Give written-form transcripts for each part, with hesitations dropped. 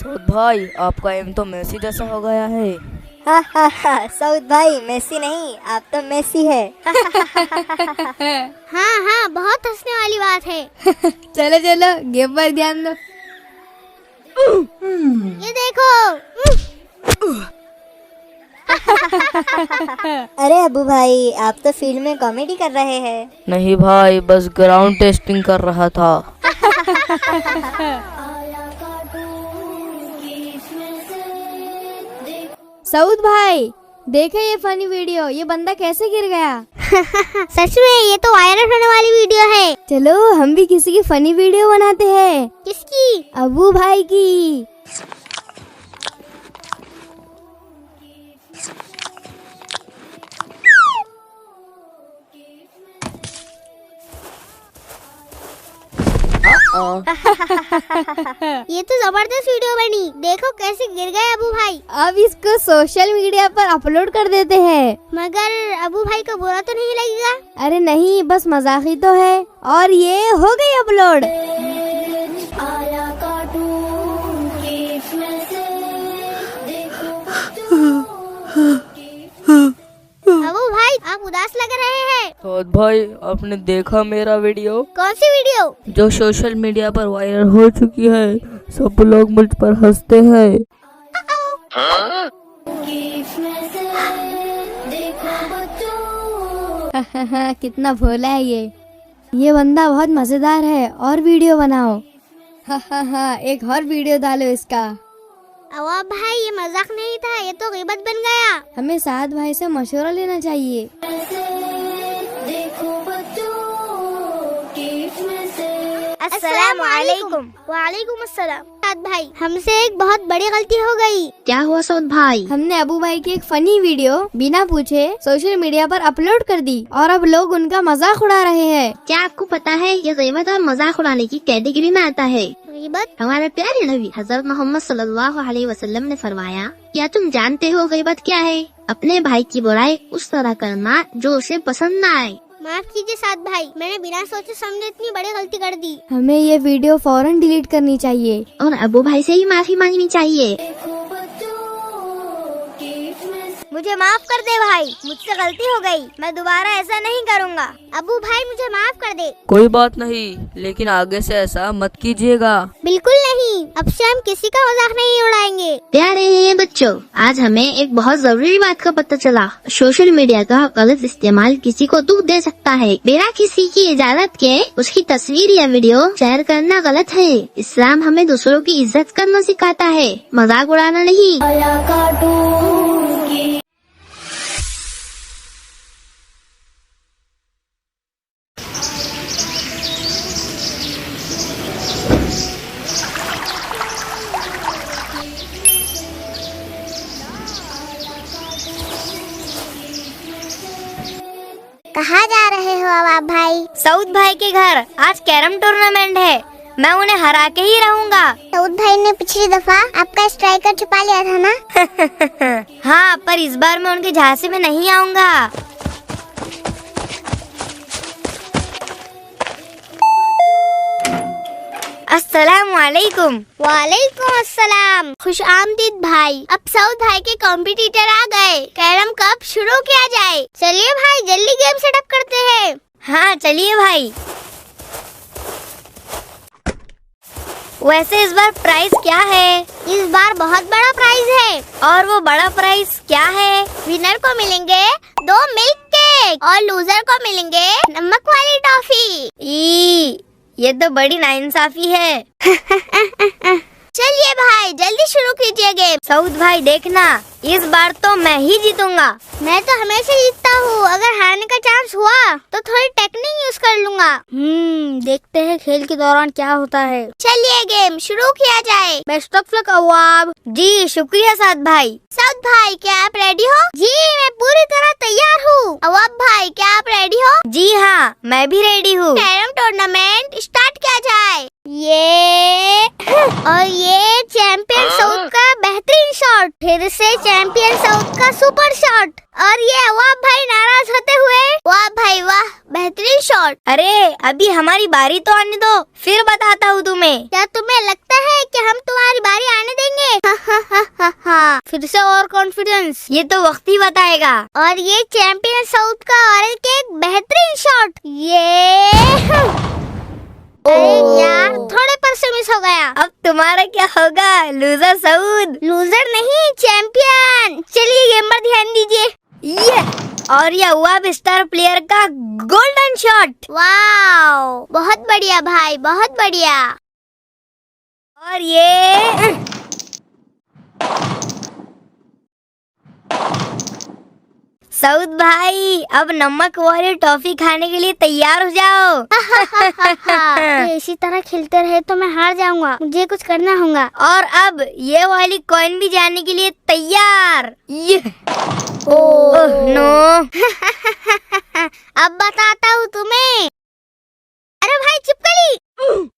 सऊद भाई, आपका एम तो मेसी जैसा हो गया है। हा हा हा, सऊद भाई मेसी नहीं, आप तो मेसी है। हाँ हाँ, बहुत हंसने वाली बात है। चलो चलो गेम पर ध्यान दो। ये देखो। अरे अबू भाई, आप तो फील्ड में कॉमेडी कर रहे हैं। नहीं भाई, बस ग्राउंड टेस्टिंग कर रहा था। सऊद भाई देखे ये फनी वीडियो, ये बंदा कैसे गिर गया। सच में ये तो वायरल होने वाली वीडियो है। चलो हम भी किसी की फनी वीडियो बनाते हैं। किसकी? अबू भाई की। ये तो जबरदस्त वीडियो बनी, देखो कैसे गिर गए अबू भाई। अब इसको सोशल मीडिया पर अपलोड कर देते हैं। मगर अबू भाई को बुरा तो नहीं लगेगा? अरे नहीं, बस मजाक ही तो है। और ये हो गई अपलोड। अबू भाई आप उदास लग रहे हैं। सऊद भाई, आपने देखा मेरा वीडियो कौन सी वीडियो? जो सोशल मीडिया पर वायरल हो चुकी है? सब लोग मुझ पर हंसते हैं। कितना भोला है ये बंदा बहुत मजेदार है। और वीडियो बनाओ। एक और वीडियो डालो इसका। अवाब भाई ये मजाक नहीं था, ये तो गीबत बन गया। हमें साद भाई से मशवरा लेना चाहिए। अस्सलाम वालेकुम। वालेकुम अस्सलाम। साद भाई, हमसे एक बहुत बड़ी गलती हो गई। क्या हुआ सऊद भाई? हमने अबू भाई की एक फनी वीडियो बिना पूछे सोशल मीडिया पर अपलोड कर दी और अब लोग उनका मजाक उड़ा रहे हैं। क्या आपको पता है ये गीबत और मजाक उड़ाने की कैटेगरी में आता है? गीबत? हमारे प्यारे नबी हजरत मोहम्मद सल्लल्लाहु अलैहि वसल्लम ने फरमाया, क्या तुम जानते हो गीबत क्या है? अपने भाई की बुराई उस तरह करना जो उसे पसंद न आए। माफ कीजिए साद भाई, मैंने बिना सोचे समझे इतनी बड़ी गलती कर दी। हमें ये वीडियो फौरन डिलीट करनी चाहिए। और अबू भाई से ही माफी मांगनी चाहिए। मुझे माफ कर दे भाई, मुझसे गलती हो गई, मैं दोबारा ऐसा नहीं करूँगा। अबू भाई मुझे माफ कर दे। कोई बात नहीं, लेकिन आगे से ऐसा मत कीजिएगा। बिल्कुल नहीं, अब से हम किसी का मजाक नहीं उड़ाएंगे। प्यारे बच्चों, आज हमें एक बहुत जरूरी बात का पता चला। सोशल मीडिया का गलत इस्तेमाल किसी को दुख दे सकता है। बिना किसी की इजाजत के उसकी तस्वीर या वीडियो शेयर करना गलत है। इस्लाम हमें दूसरों की इज्जत करना सिखाता है, मजाक उड़ाना नहीं। कहाँ जा रहे हो अवाब भाई? सऊद भाई के घर, आज कैरम टूर्नामेंट है, मैं उन्हें हरा के ही रहूँगा। सऊद भाई ने पिछली दफा आपका स्ट्राइकर छुपा लिया था ना? हाँ, पर इस बार मैं उनके झांसे में नहीं आऊँगा। अस्सलाम वालेकुम। वालेकुम अस्सलाम। खुश आमदीद भाई। अब सऊद भाई के कॉम्पिटिटर आ गए, कैरम कब शुरू किया जाए? चलिए भाई जल्दी गेम सेटअप करते हैं। हाँ चलिए भाई। वैसे इस बार प्राइस क्या है? इस बार बहुत बड़ा प्राइज है। और वो बड़ा प्राइस क्या है? विनर को मिलेंगे 2 मिल्क केक और लूजर को मिलेंगे नमक वाली टॉफी। ये तो बड़ी नाइंसाफी है। चलिए भाई जल्दी शुरू कीजिए गेम। सऊद भाई देखना, इस बार तो मैं ही जीतूंगा। मैं तो हमेशा जीतता हूँ, अगर हारने का चांस हुआ तो थोड़ी टेक्निक यूज कर लूंगा। देखते हैं खेल के दौरान क्या होता है। चलिए गेम शुरू किया जाए। बेस्ट ऑफ लक अवाब। जी शुक्रिया साद भाई। सऊद भाई क्या आप रेडी हो? जी मैं पूरी तरह तैयार हूँ। अवाब भाई क्या आप रेडी हो? जी हाँ, मैं भी रेडी हूँ। कैरम टूर्नामेंट स्टार्ट किया जाए। ये और ये चैंपियन सऊद का बेहतरीन शॉट, फिर से चैंपियन सऊद का सुपर शॉट, और ये अवाब भाई नाराज होते हुए, वाह भाई वाह बेहतरीन शॉट। अरे अभी हमारी बारी तो आने दो, फिर बताता हूँ तुम्हें। क्या तुम्हें लगता है कि हम तुम्हारी बारी आने देंगे? फिर से और कॉन्फिडेंस। ये तो वक्त ही बताएगा। और ये चैंपियन साउथ का और एक बेहतरीन शॉट। ये अरे यार, थोड़े पर से मिस हो गया। अब तुम्हारा क्या होगा लूजर साउथ? लूजर नहीं, चैंपियन। चलिए गेम पर ध्यान दीजिए। ये और ये हुआ अब स्टार प्लेयर का गोल्डन शॉट। वाओ, बहुत बढ़िया भाई, बहुत बढ़िया। और ये साउथ भाई, अब नमक वाली टॉफी खाने के लिए तैयार हो जाओ। ये इसी तरह खेलते रहे तो मैं हार जाऊंगा, मुझे कुछ करना होगा। और अब ये वाली कॉइन भी जाने के लिए तैयार। ये ओह नो। अब बताता हूँ तुम्हें। अरे भाई चिपकली।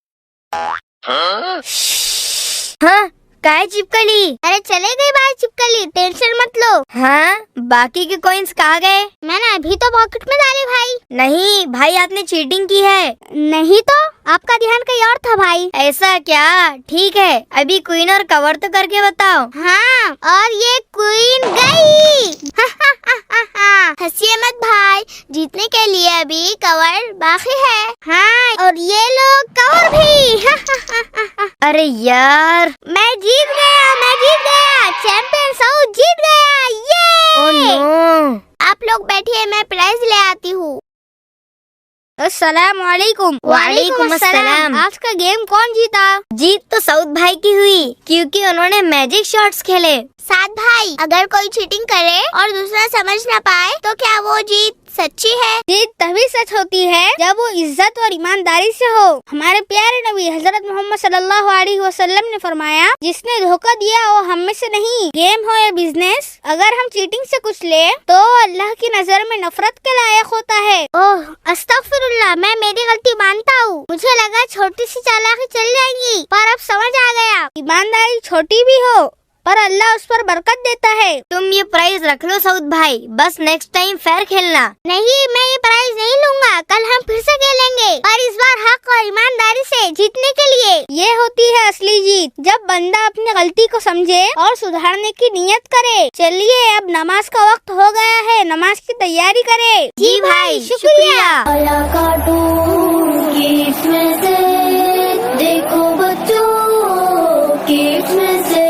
हाँ, काय चिपकली? अरे चले गई भाई चिपकली, टेंशन मत लो। हाँ, बाकी के कॉइन्स कहाँ गए? मैंने अभी तो पॉकेट में डाले भाई। नहीं भाई, आपने चीटिंग की है। नहीं तो, आपका ध्यान कहीं और था भाई। ऐसा क्या? ठीक है, अभी क्वीन और कवर तो करके बताओ। हाँ, और ये क्वीन गई। हंसिए मत भाई, जीतने के लिए अभी कवर बाकी है। हाँ, और ये लोग कवर भी। अरे यार, मैं जीत गया, चैंपियन साउथ जीत गया। ये ओह नो। आप लोग बैठिए, मैं प्राइज ले आती हूँ। अस्सलाम वालेकुम। वालेकुम अस्सलाम। आज का गेम कौन जीता? जीत तो साउथ भाई की हुई, क्योंकि उन्होंने मैजिक शॉट्स खेले। साथ भाई, अगर कोई चीटिंग करे और दूसरा समझ ना पाए तो क्या वो जीत सच्ची है? जीत तभी सच होती है जब वो इज्जत और ईमानदारी से हो। हमारे प्यारे नबी हजरत मोहम्मद सल्लल्लाहु अलैहि वसल्लम ने फरमाया, जिसने धोखा दिया वो हम में से नहीं। गेम हो या बिजनेस, अगर हम चीटिंग से कुछ ले तो अल्लाह की नजर में नफरत के लायक होता है। ओह अस्तगफिरुल्लाह, मैं मेरी गलती मानता हूँ। मुझे लगा छोटी सी चालाकी चल जाएगी, पर अब समझ आ गया। ईमानदारी छोटी भी हो पर अल्लाह उस पर बरकत देता है। तुम ये प्राइज रख लो साउथ भाई, बस नेक्स्ट टाइम फेयर खेलना। नहीं, मैं ये प्राइज नहीं लूंगा, कल हम फिर से खेलेंगे, पर इस बार हक और ईमानदारी से जीतने के लिए। ये होती है असली जीत, जब बंदा अपनी गलती को समझे और सुधारने की नियत करे। चलिए अब नमाज का वक्त हो गया है, नमाज की तैयारी करें। जी भाई, शुक्रिया। देखो बच्चों, किड्स में से